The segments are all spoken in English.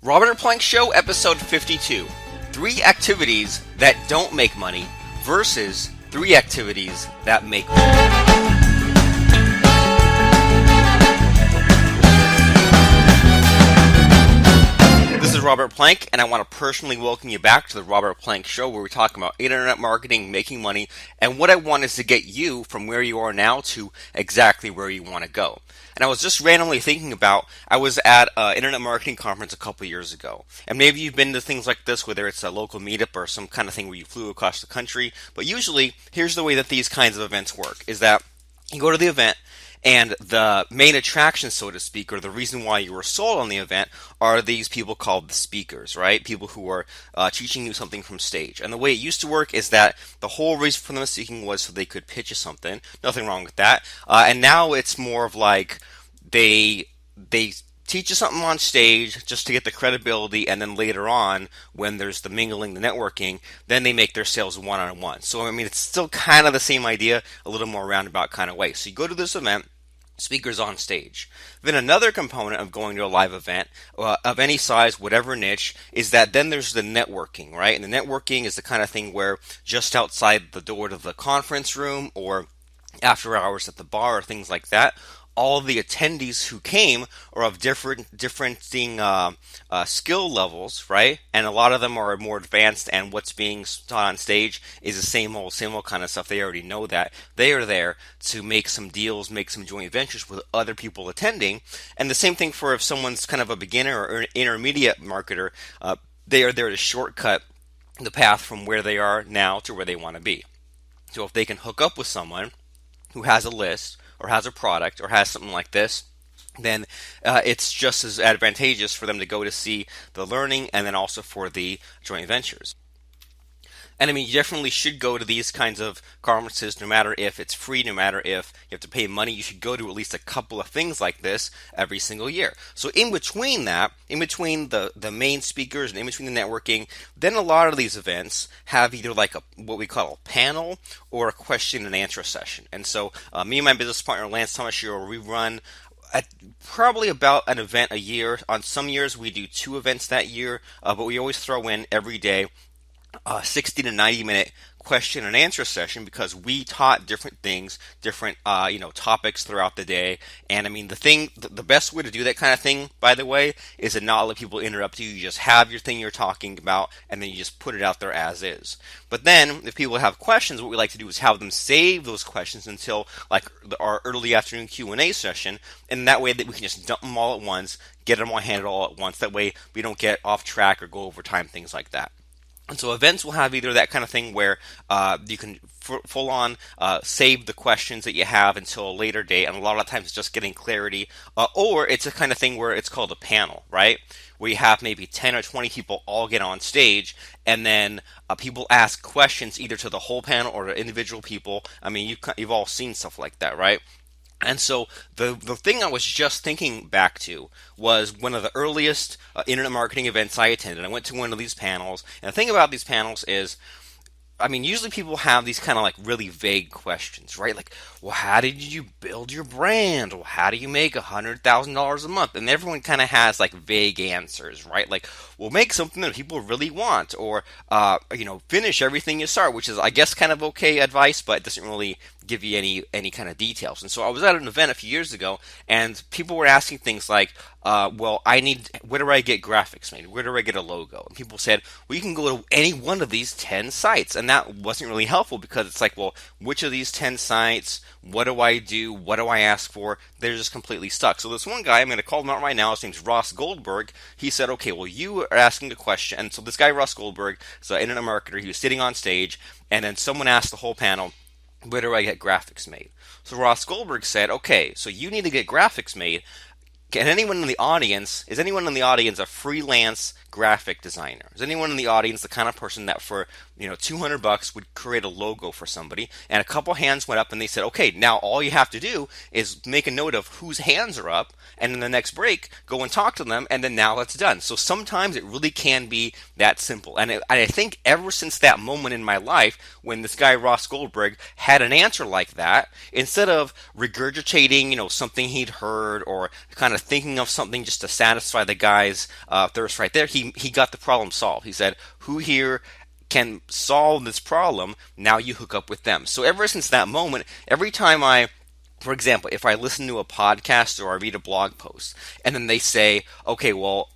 Robert Plank Show, episode 52. 3 activities that don't make money versus 3 activities that make money. This is Robert Plank, and I want to personally welcome you back to the Robert Plank Show, where we talk about internet marketing, making money, and what I want is to get you from where you are now to exactly where you want to go. And I was just randomly thinking about, I was at an internet marketing conference a couple years ago, and maybe you've been to things like this, whether it's a local meetup or some kind of thing where you flew across the country, but usually, here's the way that these kinds of events work, is that you go to the event, and the main attraction, so to speak, or the reason why you were sold on the event are these people called the speakers, right? People who are teaching you something from stage. And the way it used to work is that the whole reason for them speaking was so they could pitch you something. Nothing wrong with that. And now it's more of like they teach you something on stage just to get the credibility, and then later on, when there's the mingling, the networking, then they make their sales one-on-one. So, I mean, it's still kind of the same idea, a little more roundabout kind of way. So you go to this event, speakers on stage. Then another component of going to a live event of any size, whatever niche, is that then there's the networking, right? And the networking is the kind of thing where just outside the door to the conference room or after hours at the bar or things like that, all of the attendees who came are of different skill levels, right? And a lot of them are more advanced, and what's being taught on stage is the same old kind of stuff. They already know that. They are there to make some deals, make some joint ventures with other people attending. And the same thing for if someone's kind of a beginner or intermediate marketer, they are there to shortcut the path from where they are now to where they want to be. So if they can hook up with someone who has a list, or has a product, or has something like this, then it's just as advantageous for them to go to see the learning and then also for the joint ventures. And I mean, you definitely should go to these kinds of conferences, no matter if it's free, no matter if you have to pay money. You should go to at least a couple of things like this every single year. So in between that, in between the main speakers and in between the networking, then a lot of these events have either like what we call a panel or a question and answer session. And so me and my business partner, Lance Thomas, we run at probably about an event a year. On some years, we do 2 events that year, but we always throw in every day 60 to 90 minute question and answer session, because we taught different things, different topics throughout the day. And I mean, the best way to do that kind of thing, by the way, is to not let people interrupt you. You just have your thing you're talking about, and then you just put it out there as is. But then, if people have questions, what we like to do is have them save those questions until like our early afternoon Q&A session, and that way that we can just dump them all at once, get them all handled all at once. That way we don't get off track or go over time, things like that. And so events will have either that kind of thing where you can full on save the questions that you have until a later date, and a lot of times it's just getting clarity, or it's a kind of thing where it's called a panel, right? Where you have maybe 10 or 20 people all get on stage, and then people ask questions either to the whole panel or to individual people. I mean, you've all seen stuff like that, right? And so the thing I was just thinking back to was one of the earliest internet marketing events I attended. I went to one of these panels, and the thing about these panels is, I mean, usually people have these kind of like really vague questions, right? Like, well, how did you build your brand? Well, how do you make $100,000 a month? And everyone kind of has like vague answers, right? Like, well, make something that people really want, or finish everything you start, which is, I guess, kind of okay advice, but it doesn't really give you any kind of details. And so I was at an event a few years ago, and people were asking things like, where do I get graphics made? Where do I get a logo? And people said, well, you can go to any one of these 10 sites. And that wasn't really helpful, because it's like, well, which of these 10 sites? What do I do? What do I ask for? They're just completely stuck. So this one guy, I'm going to call him out right now. His name's Ross Goldberg. He said, okay, well, you are asking a question. And so this guy, Ross Goldberg, is an internet marketer. He was sitting on stage, and then someone asked the whole panel, where do I get graphics made? So Ross Goldberg said, okay, so you need to get graphics made. Is anyone in the audience a freelance graphic designer? Is anyone in the audience the kind of person that for $200 would create a logo for somebody? And a couple hands went up and they said, okay, now all you have to do is make a note of whose hands are up, and in the next break, go and talk to them, and then now it's done. So sometimes it really can be that simple. And I think ever since that moment in my life when this guy Ross Goldberg had an answer like that, instead of regurgitating, something he'd heard or kind of thinking of something just to satisfy the guy's thirst right there, he got the problem solved. He said, who here can solve this problem? Now you hook up with them. So ever since that moment, every time for example, if I listen to a podcast or I read a blog post and then they say, okay, well,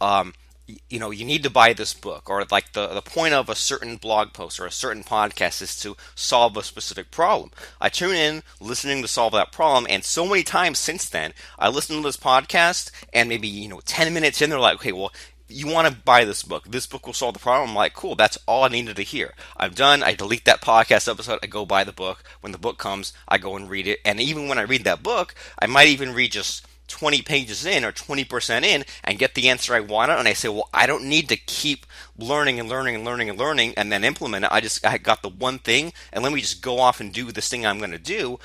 you need to buy this book, or like the point of a certain blog post or a certain podcast is to solve a specific problem. I tune in listening to solve that problem, and so many times since then, I listen to this podcast and maybe, 10 minutes in, they're like, okay, well, you want to buy this book. This book will solve the problem. I'm like, cool, that's all I needed to hear. I'm done. I delete that podcast episode. I go buy the book. When the book comes, I go and read it. And even when I read that book, I might even read just 20 pages in or 20% in and get the answer I wanted. And I say, well, I don't need to keep learning and learning and learning and learning and then implement it. I got the one thing, and let me just go off and do this thing I'm going to do,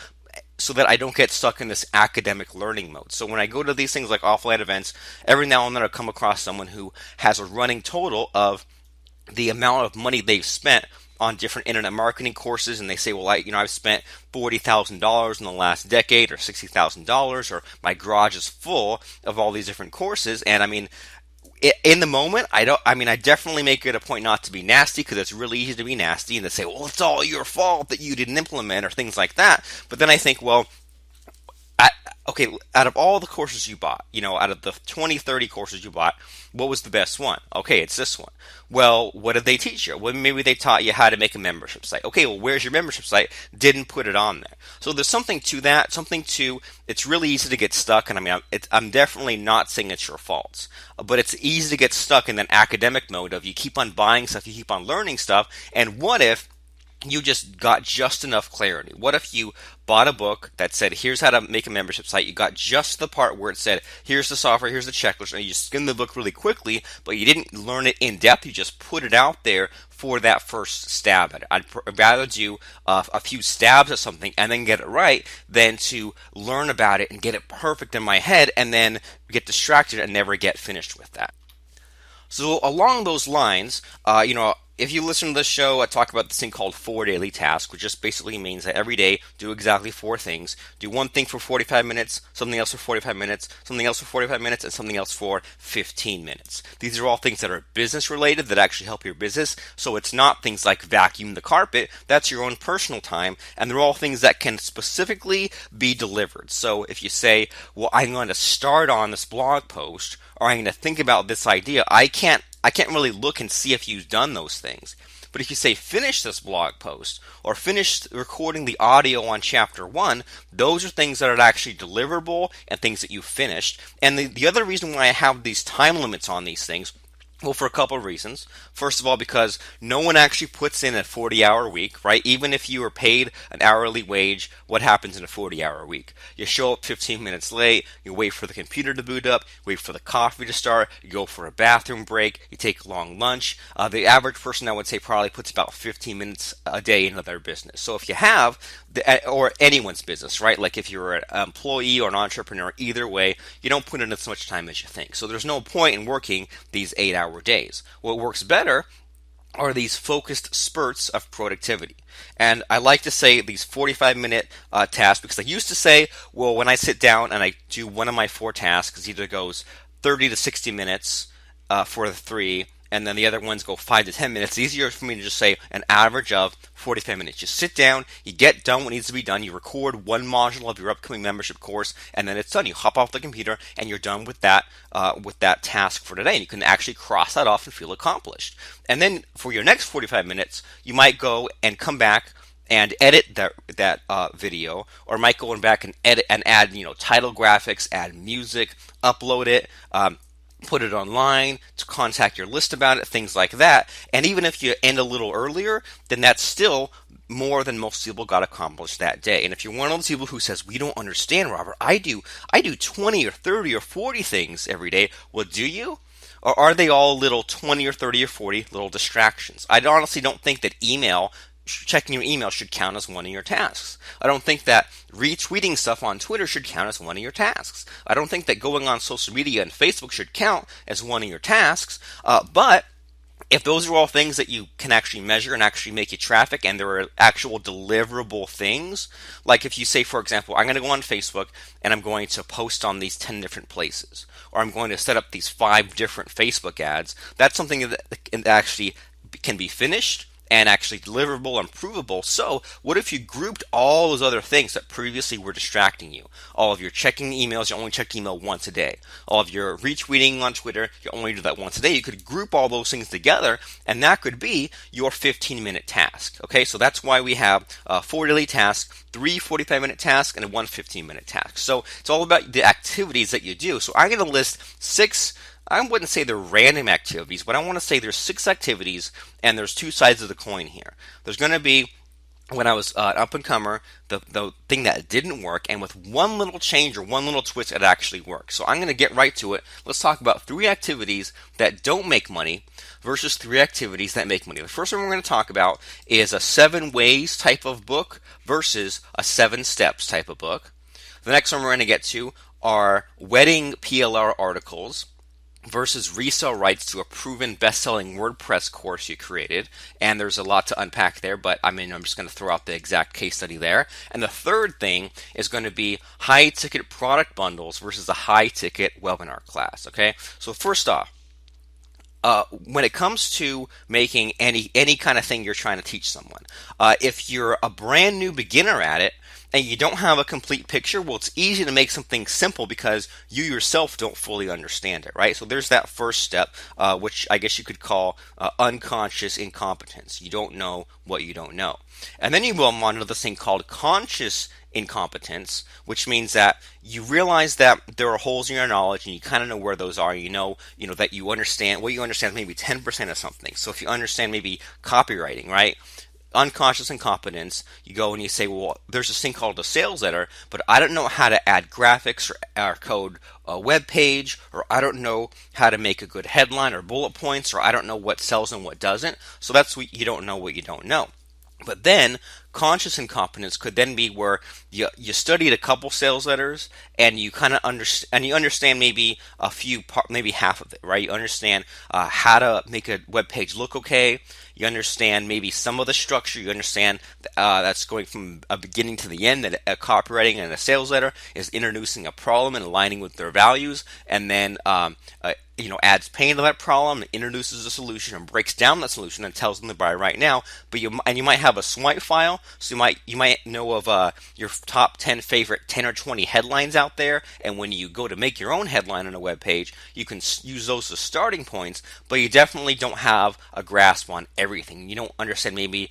so that I don't get stuck in this academic learning mode. So when I go to these things like offline events, every now and then I'll come across someone who has a running total of the amount of money they've spent on different internet marketing courses, and they say, well, I've spent $40,000 in the last decade, or $60,000, or my garage is full of all these different courses. And I mean, in the moment, I definitely make it a point not to be nasty, because it's really easy to be nasty and to say, well, it's all your fault that you didn't implement, or things like that. But then I think, well, okay, out of all the courses you bought, out of the 20, 30 courses you bought, what was the best one? Okay, it's this one. Well, what did they teach you? Well, maybe they taught you how to make a membership site. Okay, well, where's your membership site? Didn't put it on there. So there's something to that, it's really easy to get stuck, and I'm definitely not saying it's your fault, but it's easy to get stuck in that academic mode of you keep on buying stuff, you keep on learning stuff, and what if you just got just enough clarity? What if you bought a book that said, here's how to make a membership site? You got just the part where it said, here's the software, here's the checklist, and you skimmed the book really quickly, but you didn't learn it in depth. You just put it out there for that first stab at it. I'd rather do a few stabs at something and then get it right than to learn about it and get it perfect in my head and then get distracted and never get finished with that. So along those lines, if you listen to this show, I talk about this thing called 4 daily tasks, which just basically means that every day do exactly 4 things. Do one thing for 45 minutes, something else for 45 minutes, something else for 45 minutes, and something else for 15 minutes. These are all things that are business related that actually help your business. So it's not things like vacuum the carpet. That's your own personal time. And they're all things that can specifically be delivered. So if you say, well, I'm going to start on this blog post, or I'm going to think about this idea, I can't really look and see if you've done those things. But if you say finish this blog post or finish recording the audio on chapter 1, those are things that are actually deliverable and things that you finished. And the other reason why I have these time limits on these things, well, for a couple of reasons. First of all, because no one actually puts in a 40-hour week, right? Even if you are paid an hourly wage, what happens in a 40-hour week? You show up 15 minutes late, you wait for the computer to boot up, wait for the coffee to start, you go for a bathroom break, you take a long lunch. The average person, I would say, probably puts about 15 minutes a day into their business. So if you have, or anyone's business, right? Like if you're an employee or an entrepreneur, either way, you don't put in as much time as you think. So there's no point in working these 8-hour days. What works better are these focused spurts of productivity. And I like to say these 45-minute tasks, because I used to say, well, when I sit down and I do one of my 4 tasks, it either goes 30 to 60 minutes for the 3, and then the other ones go 5 to 10 minutes. It's easier for me to just say an average of 45 minutes. You sit down, you get done what needs to be done, you record one module of your upcoming membership course, and then it's done. You hop off the computer and you're done with that task for today. And you can actually cross that off and feel accomplished. And then for your next 45 minutes, you might go and come back and edit that video, or might go back and edit and add title graphics, add music, upload it, put it online, to contact your list about it, things like that. And even if you end a little earlier, then that's still more than most people got accomplished that day. And if you're one of those people who says, we don't understand, Robert, I do 20 or 30 or 40 things every day. Well, do you? Or are they all little 20 or 30 or 40 little distractions? I honestly don't think that checking your email should count as one of your tasks. I don't think that retweeting stuff on Twitter should count as one of your tasks. I don't think that going on social media and Facebook should count as one of your tasks. But if those are all things that you can actually measure and actually make you traffic, and there are actual deliverable things, like if you say, for example, I'm going to go on Facebook and I'm going to post on these 10 different places, or I'm going to set up these 5 different Facebook ads, that's something that actually can be finished and actually deliverable and provable. So what if you grouped all those other things that previously were distracting you? All of your checking emails, you only check email once a day. All of your retweeting on Twitter, you only do that once a day. You could group all those things together, and that could be your 15-minute task. Okay, so that's why we have 4 daily tasks, 3 45-minute tasks, and 1 15-minute task. So it's all about the activities that you do. So I'm going to list 6, I wouldn't say they're random activities, but I want to say there's 6 activities, and there's 2 sides of the coin here. There's going to be, when I was an up and comer, the thing that didn't work, and with one little change or one little twist, it actually works. So I'm going to get right to it. Let's talk about 3 activities that don't make money versus 3 activities that make money. The first one we're going to talk about is a 7 ways type of book versus a 7 steps type of book. The next one we're going to get to are wedding PLR articles versus resell rights to a proven best-selling WordPress course you created. And there's a lot to unpack there, but I'm just going to throw out the exact case study there. And the third thing is going to be high-ticket product bundles versus a high-ticket webinar class. Okay, so first off, when it comes to making any kind of thing you're trying to teach someone, if you're a brand new beginner at it, and you don't have a complete picture, well, it's easy to make something simple because you yourself don't fully understand it, right? So there's that first step, which I guess you could call unconscious incompetence. You don't know what you don't know. And then you move on to this thing called conscious incompetence, which means that you realize that there are holes in your knowledge and you kind of know where those are. You know that you understand, what you understand is maybe 10% of something. So if you understand maybe copywriting, right? Unconscious incompetence, you go and you say, well, there's this thing called a sales letter, but I don't know how to add graphics or code a web page, or I don't know how to make a good headline or bullet points, or I don't know what sells and what doesn't. So that's what you don't know what you don't know. But then conscious incompetence could then be where you studied a couple sales letters and you kind of understand maybe a few maybe half of it, right? You understand how to make a web page look okay. You understand maybe some of the structure. You understand that's going from a beginning to the end, that a copywriting and a sales letter is introducing a problem and aligning with their values, and then adds pain to that problem, introduces a solution and breaks down that solution and tells them to buy right now. But you might have a swipe file, so you might know of your top 10 favorite 10 or 20 headlines out there, and when you go to make your own headline on a web page, you can use those as starting points, but you definitely don't have a grasp on everything. You don't understand maybe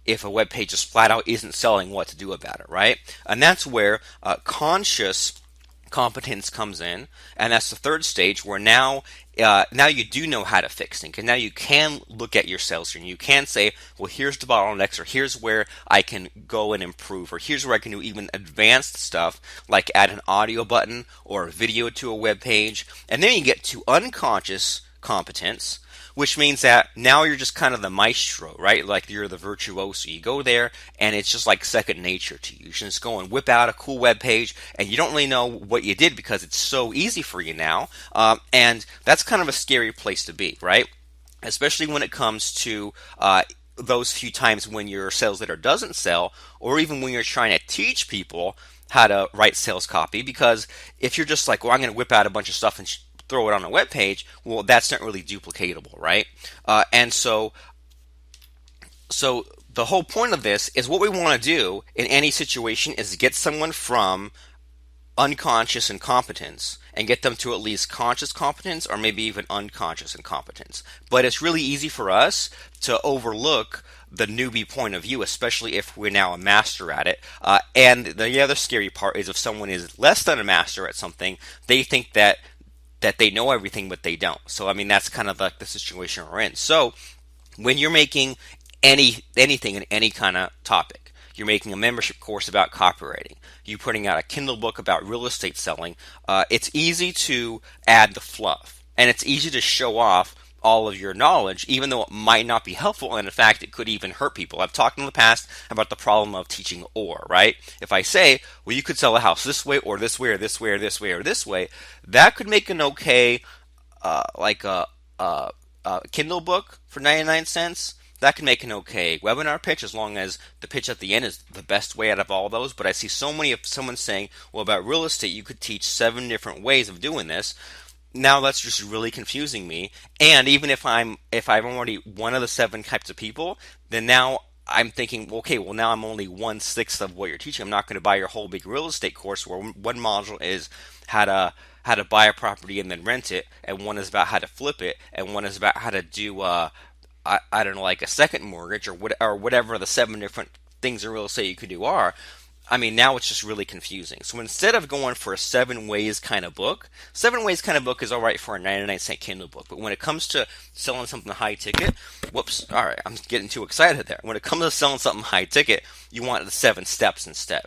if a web page just flat out isn't selling, what to do about it, right? And that's where conscious competence comes in, and that's the third stage, where now you do know how to fix things, and now you can look at your sales journey. You can say, well, here's the bottlenecks, or here's where I can go and improve, or here's where I can do even advanced stuff like add an audio button or a video to a web page. And then you get to unconscious competence, which means that now you're just kind of the maestro, right? Like you're the virtuoso. You go there and it's just like second nature to you. You just go and whip out a cool web page, and you don't really know what you did because it's so easy for you now. And that's kind of a scary place to be, right? Especially when it comes to those few times when your sales letter doesn't sell, or even when you're trying to teach people how to write sales copy. Because if you're just like, well, I'm going to whip out a bunch of stuff and throw it on a web page, well, that's not really duplicatable, right? And so the whole point of this is, what we want to do in any situation is to get someone from unconscious incompetence and get them to at least conscious competence, or maybe even unconscious incompetence. But it's really easy for us to overlook the newbie point of view, especially if we're now a master at it. And the other scary part is, if someone is less than a master at something, they think that they know everything, but they don't. So, I mean, that's kind of like the situation we're in. So, when you're making anything in any kind of topic, you're making a membership course about copywriting, you're putting out a Kindle book about real estate selling, it's easy to add the fluff. and it's easy to show off all of your knowledge, even though it might not be helpful, and in fact, it could even hurt people. I've talked in the past about the problem of teaching or, right? If I say, well, you could sell a house this way, or this way, or this way, or this way, or this way, that could make an okay, like a Kindle book for 99 cents. That can make an okay webinar pitch as long as the pitch at the end is the best way out of all those. But I see so many of someone saying, well, about real estate, you could teach 7 different ways of doing this. Now that's just really confusing me. And even if I'm already one of the 7 types of people, then now I'm thinking, well, okay, well now I'm only 1/6 of what you're teaching. I'm not going to buy your whole big real estate course where one module is how to buy a property and then rent it, and one is about how to flip it, and one is about how to do I don't know, like a second mortgage, or whatever the 7 different things in real estate you could do are. I mean, now it's just really confusing. So instead of going for a 7 ways kind of book, 7 ways kind of book is all right for a 99-cent Kindle book. But when it comes to selling something high ticket, whoops, all right, I'm getting too excited there. When it comes to selling something high ticket, you want the 7 steps instead,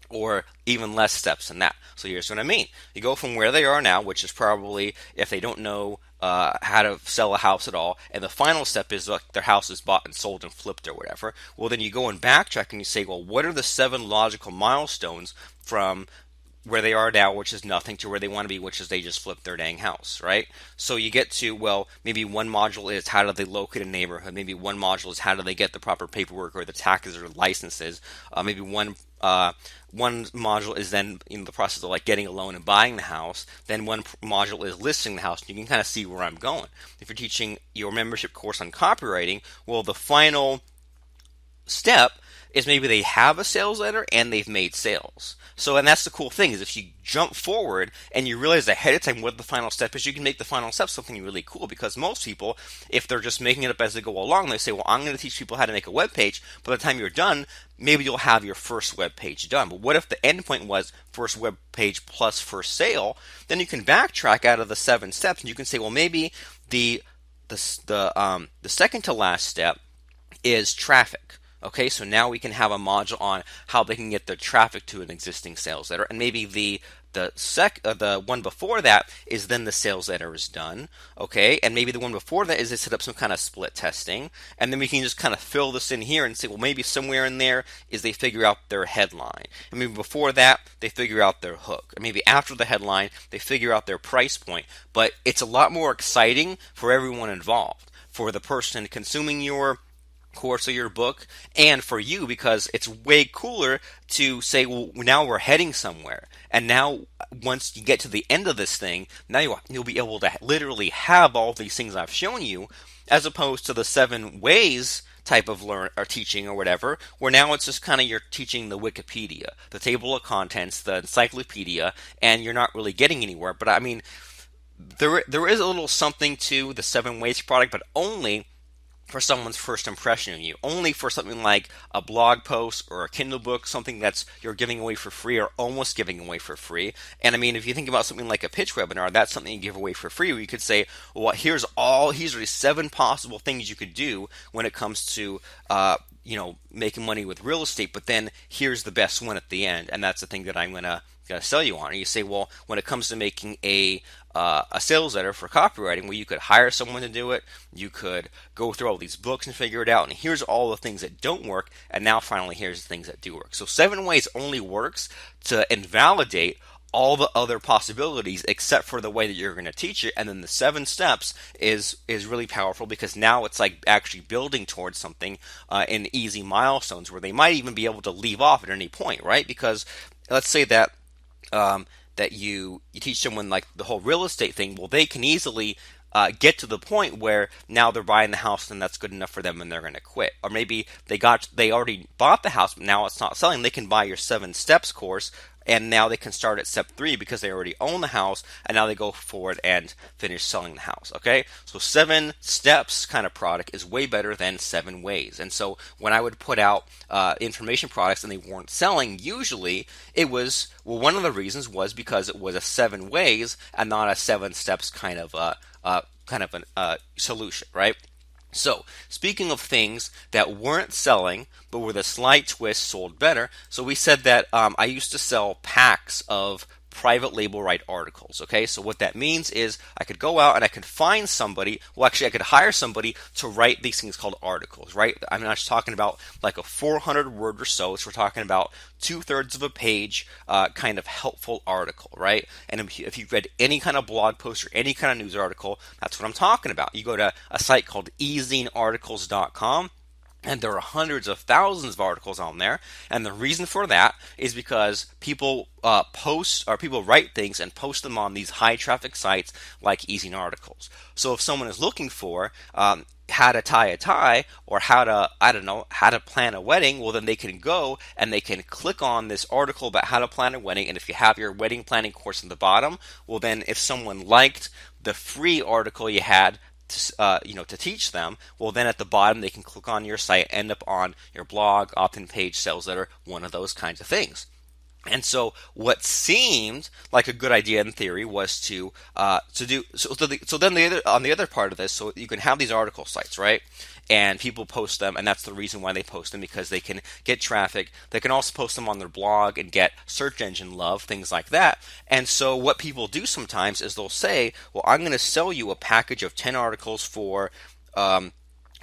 or even less steps than that. So here's what I mean. You go from where they are now, which is probably if they don't know how to sell a house at all, and the final step is like their house is bought and sold and flipped or whatever. Well, then you go and backtrack and you say, well, what are the 7 logical milestones from where they are now, which is nothing, to where they want to be, which is they just flipped their dang house, right? So you get to, well, maybe one module is how do they locate a neighborhood. Maybe one module is how do they get the proper paperwork or the taxes or licenses. Maybe one module is then in the process of like getting a loan and buying the house. Then one module is listing the house. You can kind of see where I'm going. If you're teaching your membership course on copywriting, well, the final step is maybe they have a sales letter and they've made sales. So, and that's the cool thing, is if you jump forward and you realize ahead of time what the final step is, you can make the final step something really cool. Because most people, if they're just making it up as they go along, they say, well, I'm going to teach people how to make a web page. By the time you're done, maybe you'll have your first web page done. But what if the end point was first web page plus first sale? Then you can backtrack out of the 7 steps and you can say, well, maybe the second to last step is traffic. Okay, so now we can have a module on how they can get their traffic to an existing sales letter, and maybe the one before that is then the sales letter is done. Okay, and maybe the one before that is they set up some kind of split testing, and then we can just kind of fill this in here and say, well, maybe somewhere in there is they figure out their headline, and maybe before that they figure out their hook, and maybe after the headline they figure out their price point. But it's a lot more exciting for everyone involved, for the person consuming your course or your book, and for you, because it's way cooler to say, well, now we're heading somewhere, and now once you get to the end of this thing, now you'll be able to literally have all these things I've shown you, as opposed to the 7 ways type of learn or teaching or whatever, where now it's just kind of you're teaching the Wikipedia, the table of contents, the encyclopedia, and you're not really getting anywhere. But I mean, there is a little something to the 7 ways product, but only for someone's first impression of you, only for something like a blog post or a Kindle book, something that's you're giving away for free or almost giving away for free. And I mean, if you think about something like a pitch webinar, that's something you give away for free, where you could say, well, here's the 7 possible things you could do when it comes to making money with real estate, but then here's the best one at the end, and that's the thing that I'm gonna sell you on. And you say, well, when it comes to making a sales letter for copywriting, well, you could hire someone to do it, you could go through all these books and figure it out, and here's all the things that don't work, and now finally here's the things that do work. So 7 ways only works to invalidate all the other possibilities except for the way that you're going to teach it. And then the 7 steps is really powerful, because now it's like actually building towards something in easy milestones where they might even be able to leave off at any point, right? Because let's say that that you teach someone like the whole real estate thing, well, they can easily get to the point where now they're buying the house and that's good enough for them and they're going to quit. Or maybe they already bought the house, but now it's not selling. They can buy your 7 steps course, and now they can start at step 3 because they already own the house, and now they go forward and finish selling the house. Okay, so 7 steps kind of product is way better than 7 ways. And so when I would put out information products and they weren't selling, usually it was, well, one of the reasons was because it was a 7 ways and not a 7 steps kind of a solution, right? So, speaking of things that weren't selling, but with a slight twist sold better, so we said that I used to sell packs of private label right articles. Okay, so what that means is I could go out and I could find somebody, well, actually, I could hire somebody to write these things called articles, right? I'm not just talking about like a 400 word or so. So we're talking about 2/3 of a page kind of helpful article, right? And if you've read any kind of blog post or any kind of news article, that's what I'm talking about. You go to a site called ezinearticles.com, and there are hundreds of thousands of articles on there. And the reason for that is because people post, or people write things and post them on these high traffic sites like Easy Articles. So if someone is looking for how to tie a tie, or how to, I don't know, how to plan a wedding, well, then they can go and they can click on this article about how to plan a wedding. And if you have your wedding planning course in the bottom, well, then if someone liked the free article you had to teach them, well, then at the bottom they can click on your site, end up on your blog, opt-in page, sales letter, one of those kinds of things. And so, what seemed like a good idea in theory was to do so. Then on the other part of this, so you can have these article sites, right? And people post them, and that's the reason why they post them, because they can get traffic. They can also post them on their blog and get search engine love, things like that. And so, what people do sometimes is they'll say, "Well, I'm going to sell you a package of 10 articles for."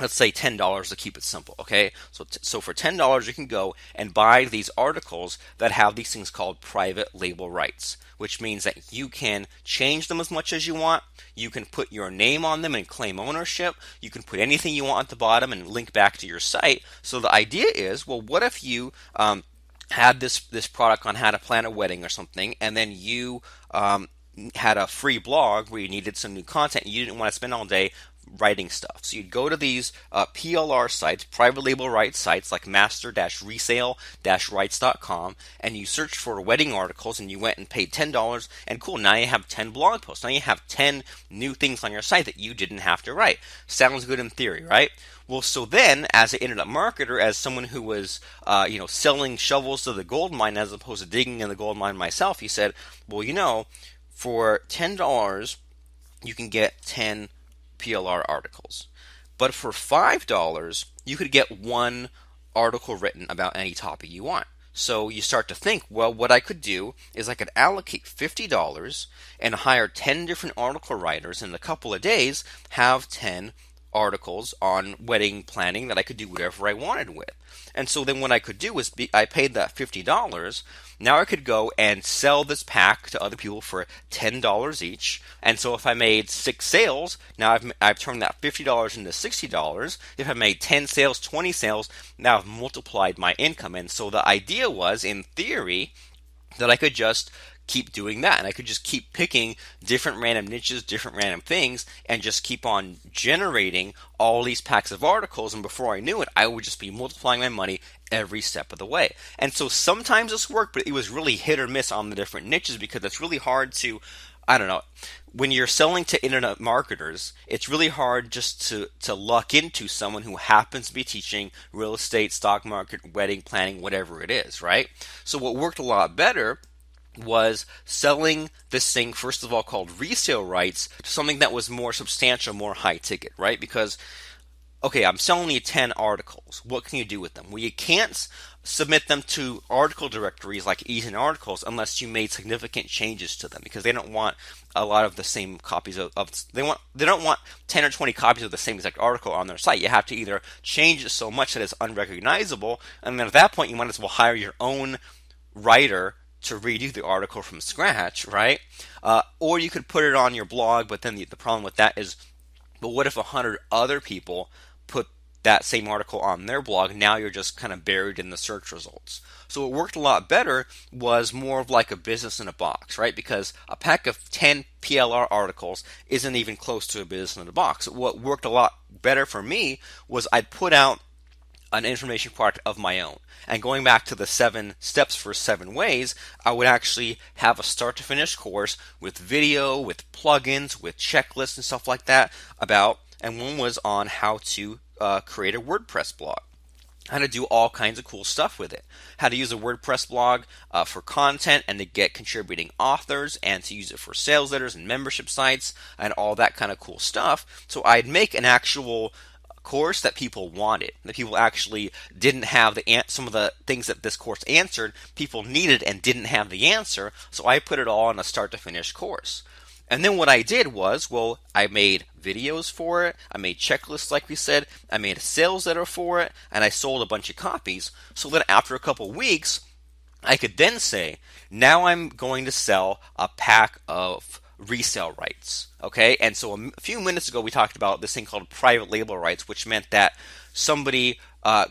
Let's say $10 to keep it simple, okay? So for $10 you can go and buy these articles that have these things called private label rights, which means that you can change them as much as you want. You can put your name on them and claim ownership. You can put anything you want at the bottom and link back to your site. So the idea is, well, what if you had this product on how to plan a wedding or something, and then you had a free blog where you needed some new content and you didn't want to spend all day writing stuff. So you'd go to these PLR sites, private label rights sites like master-resale-rights.com, and you searched for wedding articles, and you went and paid $10, and cool, now you have 10 blog posts. Now you have 10 new things on your site that you didn't have to write. Sounds good in theory, right? Well, so then, as an internet marketer, as someone who was, selling shovels to the gold mine as opposed to digging in the gold mine myself, he said, well, for $10, you can get 10 PLR articles. But for $5, you could get one article written about any topic you want. So you start to think, well, what I could do is I could allocate $50 and hire 10 different article writers, and in a couple of days have 10 articles on wedding planning that I could do whatever I wanted with. And so then what I could do was I paid that $50. Now I could go and sell this pack to other people for $10 each. And so if I made 6 sales, now I've turned that $50 into $60. If I made 10 sales, 20 sales, now I've multiplied my income. And so the idea was, in theory, that I could just keep doing that, and I could just keep picking different random niches, different random things, and just keep on generating all these packs of articles. And before I knew it, I would just be multiplying my money every step of the way. And so sometimes this worked, but it was really hit or miss on the different niches, because it's really hard to, when you're selling to internet marketers, it's really hard just to luck into someone who happens to be teaching real estate, stock market, wedding planning, whatever it is, right? So what worked a lot better was selling this thing, first of all, called resale rights, to something that was more substantial, more high ticket, right? Because, okay, I'm selling you 10 articles. What can you do with them? Well, you can't submit them to article directories like Easy Articles unless you made significant changes to them, because they don't want a lot of the same copies of they don't want 10 or 20 copies of the same exact article on their site. You have to either change it so much that it's unrecognizable, and then at that point you might as well hire your own writer to redo the article from scratch, right? Or you could put it on your blog, but then the problem with that is, but what if 100 other people put that same article on their blog? Now you're just kind of buried in the search results. So what worked a lot better was more of like a business in a box, right? Because a pack of 10 PLR articles isn't even close to a business in a box. What worked a lot better for me was I'd put out an information product of my own. And going back to the 7 steps for 7 ways, I would actually have a start to finish course with video, with plugins, with checklists and stuff like that and one was on how to create a WordPress blog. How to do all kinds of cool stuff with it. How to use a WordPress blog for content and to get contributing authors, and to use it for sales letters and membership sites and all that kind of cool stuff. So I'd make an actual course that people wanted, that people actually didn't have some of the things that this course answered, people needed and didn't have the answer. So I put it all in a start to finish course. And then what I did was, well, I made videos for it, I made checklists like we said, I made a sales letter for it, and I sold a bunch of copies. So that after a couple weeks, I could then say, now I'm going to sell a pack of resale rights. Okay, and so a few minutes ago we talked about this thing called private label rights, which meant that somebody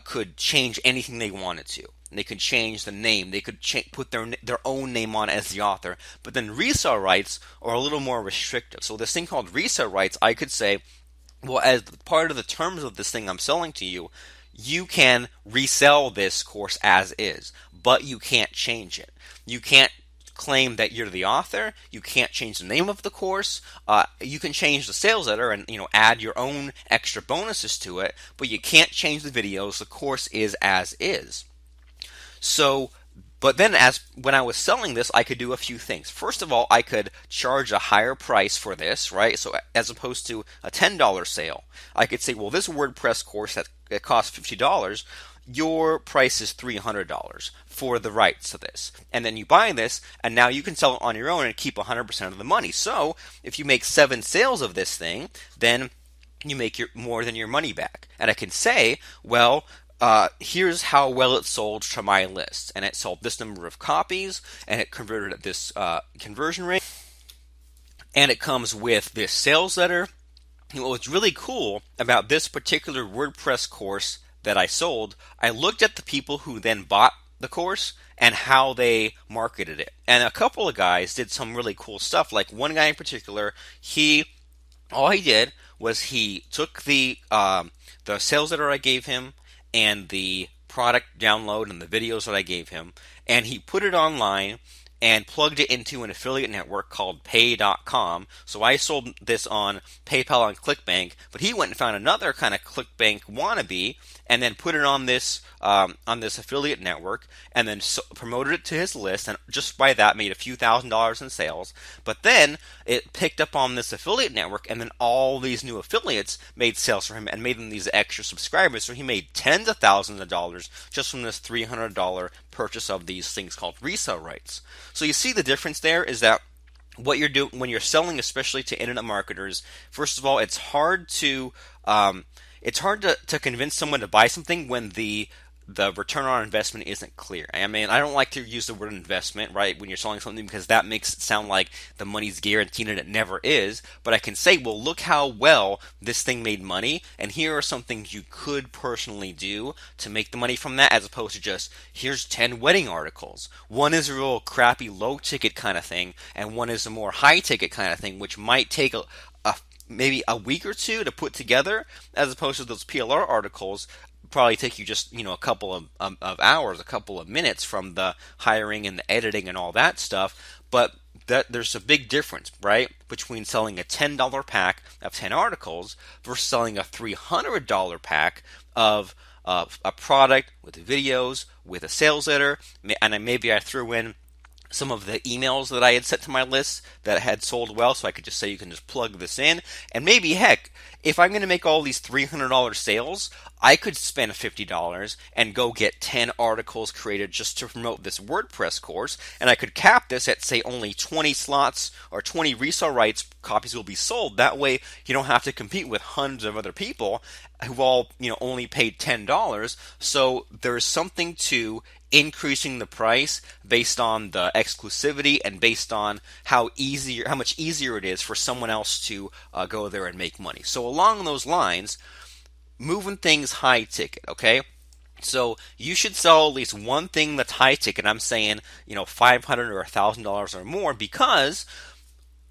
could change anything they wanted to. They could change the name. They could put their own name on as the author. But then resale rights are a little more restrictive. So this thing called resale rights, I could say, well, as part of the terms of this thing I'm selling to you, you can resell this course as is, but you can't change it. You can't claim that you're the author. You can't change the name of the course. You can change the sales letter and add your own extra bonuses to it, but you can't change the videos. The course is as is. So, but then when I was selling this, I could do a few things. First of all, I could charge a higher price for this, right? So as opposed to a $10 sale, I could say, well, this WordPress course that costs $50, your price is $300 for the rights to this. And then you buy this, and now you can sell it on your own and keep 100% of the money. So if you make 7 sales of this thing, then you make more than your money back. And I can say, well, here's how well it sold to my list, and it sold this number of copies, and it converted at this conversion rate, and it comes with this sales letter. And what was really cool about this particular WordPress course that I sold, I looked at the people who then bought the course and how they marketed it, and a couple of guys did some really cool stuff. Like one guy in particular, all he did was he took the sales letter I gave him and the product download and the videos that I gave him, and he put it online and plugged it into an affiliate network called pay.com. So I sold this on PayPal and ClickBank, but he went and found another kind of ClickBank wannabe and then put it on this affiliate network, and then promoted it to his list, and just by that made a few $1,000s in sales. But then it picked up on this affiliate network, and then all these new affiliates made sales for him and made him these extra subscribers. So he made tens of thousands of dollars just from this $300 purchase of these things called resale rights. So you see the difference there is that what you're doing when you're selling, especially to internet marketers, first of all, it's hard to convince someone to buy something when the return on investment isn't clear. I mean, I don't like to use the word investment, right, when you're selling something, because that makes it sound like the money's guaranteed, and it never is. But I can say, well, look how well this thing made money, and here are some things you could personally do to make the money from that, as opposed to just, here's 10 wedding articles. One is a real crappy low ticket kind of thing, and one is a more high ticket kind of thing, which might take maybe a week or two to put together, as opposed to those PLR articles probably take you just a couple of hours, a couple of minutes from the hiring and the editing and all that stuff. But there's a big difference, right, between selling a $10 pack of 10 articles versus selling a $300 pack of a product with videos, with a sales letter, and maybe I threw in some of the emails that I had sent to my list that had sold well, so I could just say you can just plug this in. And maybe, heck, if I'm going to make all these $300 sales, I could spend $50 and go get 10 articles created just to promote this WordPress course, and I could cap this at, say, only 20 slots or 20 resale rights copies will be sold. That way you don't have to compete with hundreds of other people who all only paid $10. So there's something to increasing the price based on the exclusivity and based on how much easier it is for someone else to go there and make money. So along those lines, moving things high ticket, okay? So you should sell at least one thing that's high ticket. I'm saying, $500 or $1,000 or more, because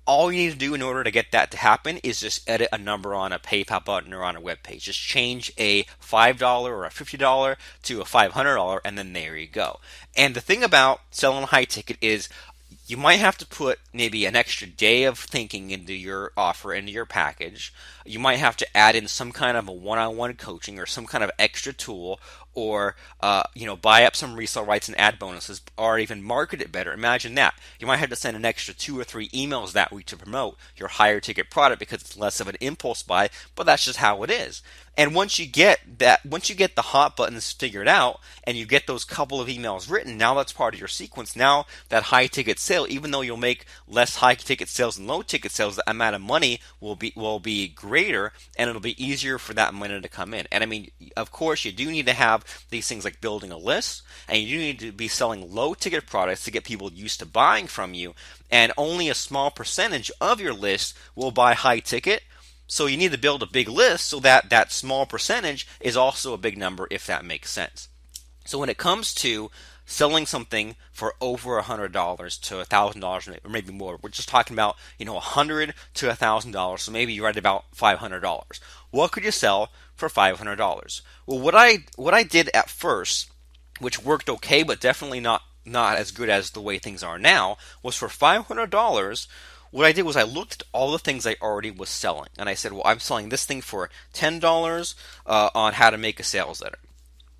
all you need to do in order to get that to happen is just edit a number on a PayPal button or on a web page. Just change a $5 or a $50 to a $500, and then there you go. And the thing about selling high ticket is you might have to put maybe an extra day of thinking into your offer, into your package. You might have to add in some kind of a one-on-one coaching or some kind of extra tool, or buy up some resale rights and ad bonuses, or even market it better. Imagine that. You might have to send an extra 2 or 3 emails that week to promote your higher ticket product because it's less of an impulse buy, but that's just how it is. And once you get the hot buttons figured out and you get those couple of emails written, now that's part of your sequence. Now that high ticket sale, even though you'll make less high ticket sales and low ticket sales, the amount of money will be greater, and it'll be easier for that money to come in. And I mean, of course, you do need to have these things like building a list, and you do need to be selling low ticket products to get people used to buying from you. And only a small percentage of your list will buy high ticket. So you need to build a big list so that that small percentage is also a big number, if that makes sense. So when it comes to selling something for over $100 to $1,000 or maybe more, we're just talking about $100 to $1,000. So maybe you're at about $500. What could you sell for $500? Well, what I did at first, which worked okay, but definitely not as good as the way things are now, was for $500. What I did was I looked at all the things I already was selling, and I said, well, I'm selling this thing for $10 on how to make a sales letter.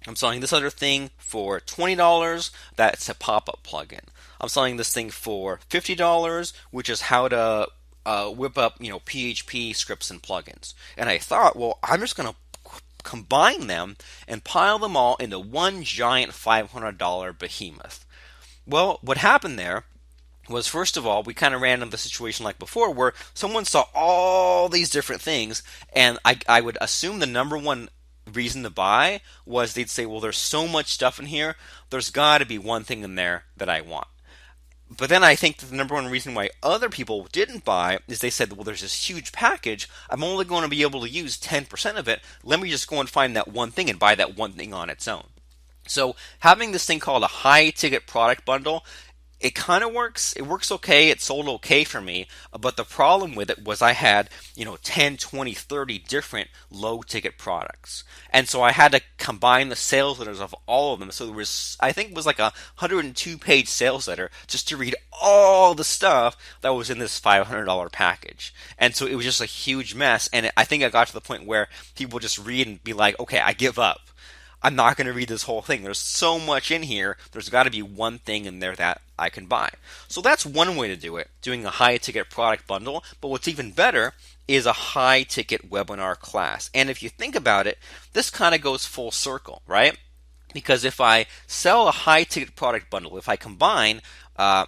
I'm selling this other thing for $20. That's a pop-up plugin. I'm selling this thing for $50, which is how to whip up PHP scripts and plugins. And I thought, well, I'm just going to combine them and pile them all into one giant $500 behemoth. Well, what happened there was, first of all, we kind of ran into the situation like before where someone saw all these different things, and I would assume the number one reason to buy was they'd say, well, there's so much stuff in here, there's got to be one thing in there that I want. But then I think that the number one reason why other people didn't buy is they said, well, there's this huge package, I'm only going to be able to use 10% of it, let me just go and find that one thing and buy that one thing on its own. So having this thing called a high ticket product bundle, it kind of works. It works okay. It sold okay for me. But the problem with it was I had, 10, 20, 30 different low ticket products. And so I had to combine the sales letters of all of them. So there was, I think it was like a 102-page sales letter just to read all the stuff that was in this $500 package. And so it was just a huge mess. And I think I got to the point where people just read and be like, okay, I give up. I'm not going to read this whole thing. There's so much in here. There's got to be one thing in there that I can buy. So that's one way to do it, doing a high ticket product bundle. But what's even better is a high ticket webinar class. And if you think about it, this kind of goes full circle, right? Because if I sell a high ticket product bundle, if I combine a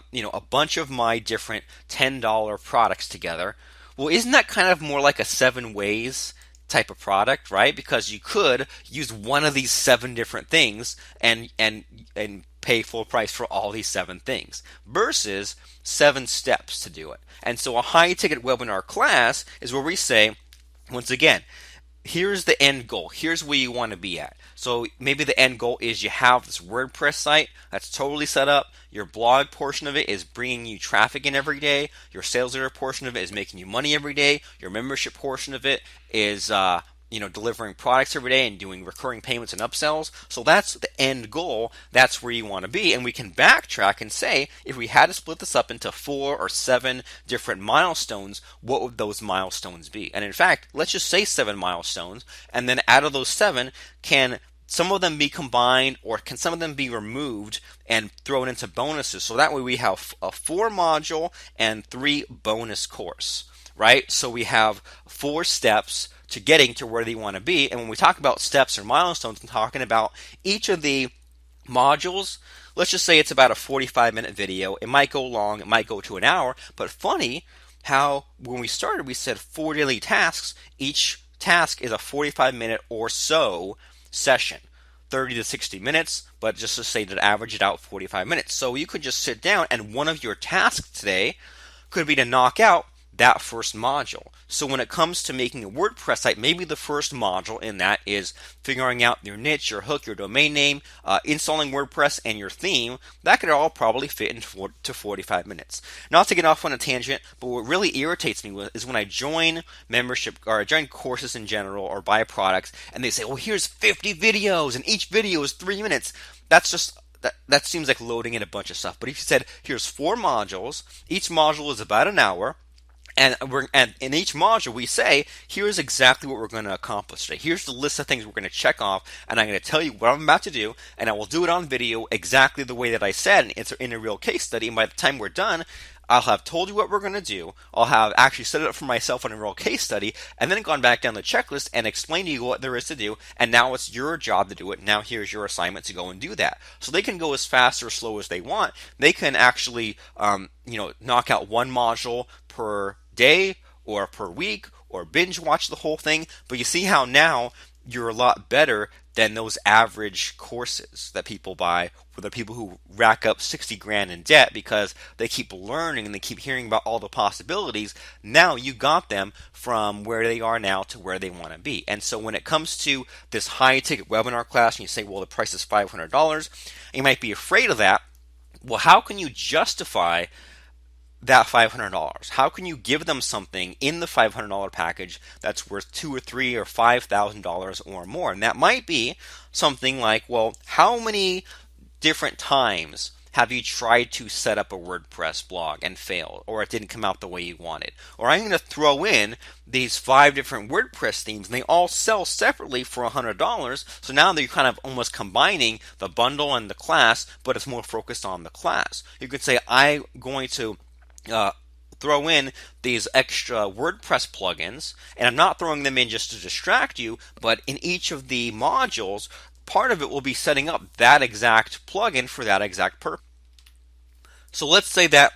bunch of my different $10 products together, well, isn't that kind of more like a 7 ways type of product, right? Because you could use one of these 7 different things and pay full price for all these 7 things versus 7 steps to do it. And so a high ticket webinar class is where we say, once again, here's the end goal. Here's where you want to be at. So maybe the end goal is you have this WordPress site that's totally set up. Your blog portion of it is bringing you traffic in every day. Your sales letter portion of it is making you money every day. Your membership portion of it is delivering products every day and doing recurring payments and upsells. So that's the end goal. That's where you want to be. And we can backtrack and say, if we had to split this up into 4 or 7 different milestones, what would those milestones be? And in fact, let's just say 7 milestones. And then out of those 7, can some of them be combined or can some of them be removed and thrown into bonuses? So that way we have a 4 module and 3 bonus course, right? So we have 4 steps to getting to where they want to be. And when we talk about steps or milestones, I'm talking about each of the modules. Let's just say it's about a 45-minute video. It might go long, it might go to an hour, but funny how when we started we said 4 daily tasks. Each task is a 45-minute or so session, 30 to 60 minutes, but just to say to average it out 45 minutes. So you could just sit down and one of your tasks today could be to knock out that first module. So when it comes to making a WordPress site, maybe the first module in that is figuring out your niche, your hook, your domain name, installing WordPress, and your theme. That could all probably fit into 45 minutes. Not to get off on a tangent, but what really irritates me is when I join membership or I join courses in general or buy products, and they say, "Oh, here's 50 videos, and each video is 3 minutes." That's just that seems like loading in a bunch of stuff. But if you said, "Here's 4 modules, each module is about an hour," And in each module we say, here's exactly what we're going to accomplish today. Here's the list of things we're going to check off, and I'm going to tell you what I'm about to do, and I will do it on video exactly the way that I said, and it's in a real case study. And by the time we're done, I'll have told you what we're going to do. I'll have actually set it up for myself in a real case study, and then gone back down the checklist and explained to you what there is to do. And now it's your job to do it. Now here's your assignment to go and do that. So they can go as fast or slow as they want. They can actually, knock out one module per day or per week or binge watch the whole thing. But you see how now you're a lot better than those average courses that people buy for the people who rack up 60 grand in debt because they keep learning and they keep hearing about all the possibilities. Now you got them from where they are now to where they want to be. And so when it comes to this high ticket webinar class and you say, well, the price is $500, you might be afraid of that. Well, how can you justify that $500? How can you give them something in the $500 package that's worth $2 or $3 or $5,000 or more? And that might be something like, well, how many different times have you tried to set up a WordPress blog and failed, or it didn't come out the way you wanted? Or I'm going to throw in these 5 different WordPress themes, and they all sell separately for $100. So now they're kind of almost combining the bundle and the class, but it's more focused on the class. You could say, I'm going to throw in these extra WordPress plugins, and I'm not throwing them in just to distract you, but in each of the modules, part of it will be setting up that exact plugin for that exact purpose. So let's say that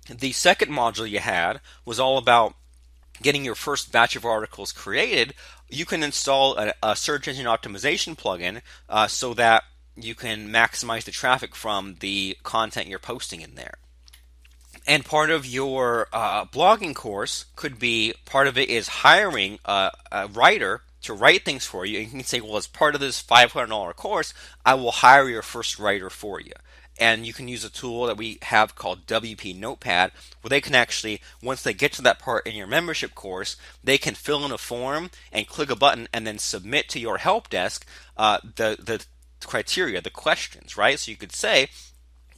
the second module you had was all about getting your first batch of articles created. You can install a search engine optimization plugin so that you can maximize the traffic from the content you're posting in there. And part of your blogging course could be, part of it is hiring a writer to write things for you. And you can say, well, as part of this $500 course, I will hire your first writer for you. And you can use a tool that we have called WP Notepad, where they can actually, once they get to that part in your membership course, they can fill in a form and click a button and then submit to your help desk the criteria, the questions, right? So you could say,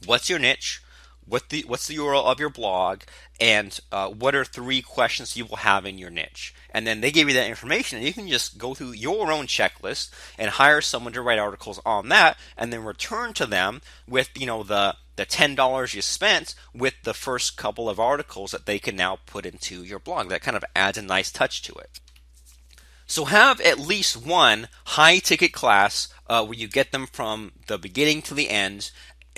what's your niche? What's the URL of your blog, and what are 3 questions you will have in your niche? And then they give you that information, and you can just go through your own checklist and hire someone to write articles on that, and then return to them with the $10 you spent with the first couple of articles that they can now put into your blog. That kind of adds a nice touch to it. So have at least one high ticket class where you get them from the beginning to the end,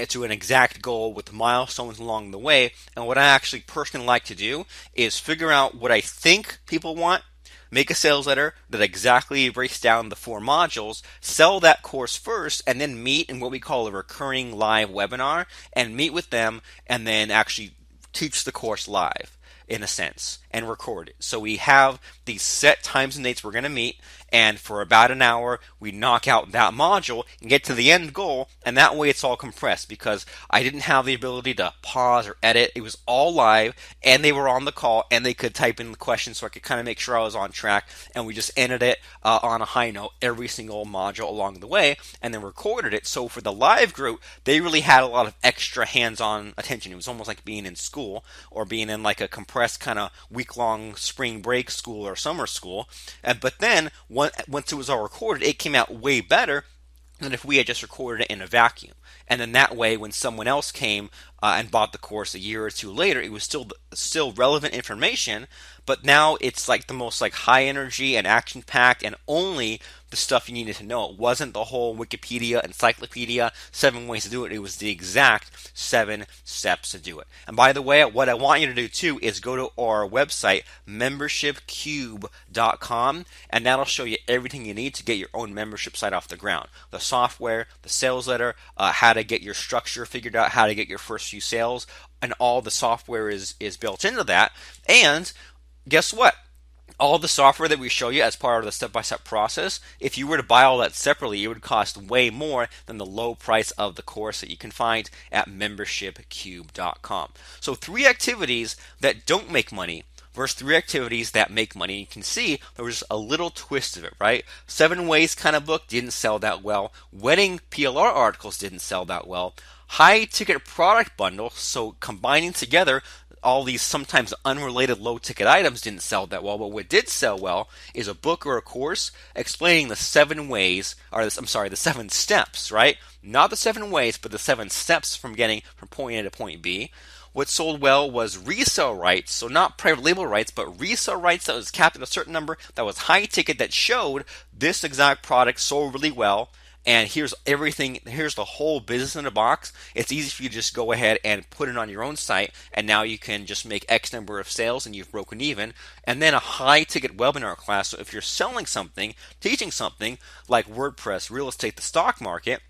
to an exact goal with milestones along the way. And what I actually personally like to do is figure out what I think people want, make a sales letter that exactly breaks down the 4 modules, sell that course first, and then meet in what we call a recurring live webinar, and meet with them, and then actually teach the course live, in a sense, and record it. So we have these set times and dates we're going to meet, and for about an hour we knock out that module and get to the end goal, and that way it's all compressed because I didn't have the ability to pause or edit. It was all live, and they were on the call, and they could type in the questions so I could kind of make sure I was on track, and we just ended it on a high note every single module along the way, and then recorded it. So for the live group, they really had a lot of extra hands-on attention. It was almost like being in school, or being in like a compressed kind of week-long spring break school or summer school. But then once it was all recorded, it came out way better than if we had just recorded it in a vacuum. And then that way, when someone else came and bought the course a year or 2 later, it was still relevant information, but now it's like the most like high energy and action packed, and only the stuff you needed to know. It wasn't the whole Wikipedia encyclopedia 7 ways to do it. It was the exact 7 steps to do it. And by the way, what I want you to do too is go to our website, membershipcube.com, and that'll show you everything you need to get your own membership site off the ground. The software, the sales letter, how to get your structure figured out, how to get your first few sales, and all the software is built into that. And guess what? All the software that we show you as part of the step-by-step process, if you were to buy all that separately, it would cost way more than the low price of the course that you can find at membershipcube.com. So 3 activities that don't make money versus 3 activities that make money. You can see there was a little twist of it, right? 7 Ways kind of book didn't sell that well. Wedding PLR articles didn't sell that well. High ticket product bundle, so combining together all these sometimes unrelated low ticket items didn't sell that well, but what did sell well is a book or a course explaining the 7 ways, or the 7 steps, right? Not the 7 ways, but the 7 steps from getting from point A to point B. What sold well was resale rights, so not private label rights, but resale rights that was capped at a certain number, that was high ticket, that showed this exact product sold really well. And here's everything, here's the whole business in a box. It's easy for you to just go ahead and put it on your own site, and now you can just make X number of sales and you've broken even. And then a high ticket webinar class. So if you're selling something, teaching something like WordPress, real estate, the stock market,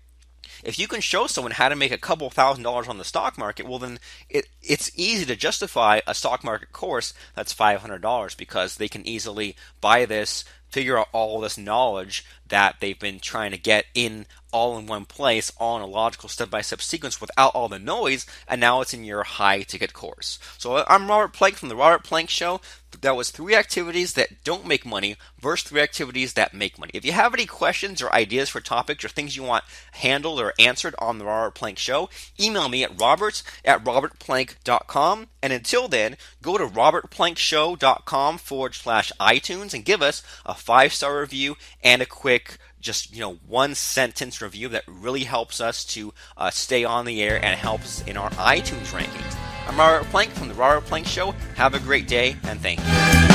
if you can show someone how to make a couple $1,000s on the stock market, well then it's easy to justify a stock market course that's $500, because they can easily buy this, figure out all this knowledge that they've been trying to get in all in one place, all in a logical step-by-step sequence without all the noise, and now it's in your high-ticket course. So I'm Robert Plank from The Robert Plank Show. That was 3 activities that don't make money versus 3 activities that make money. If you have any questions or ideas for topics or things you want handled or answered on The Robert Plank Show, email me at roberts@robertplank.com. And until then, go to robertplankshow.com/iTunes and give us a 5-star review and a quick, just 1-sentence review that really helps us to stay on the air and helps in our iTunes rankings. I'm Robert Plank from The Robert Plank Show. Have a great day, and thank you.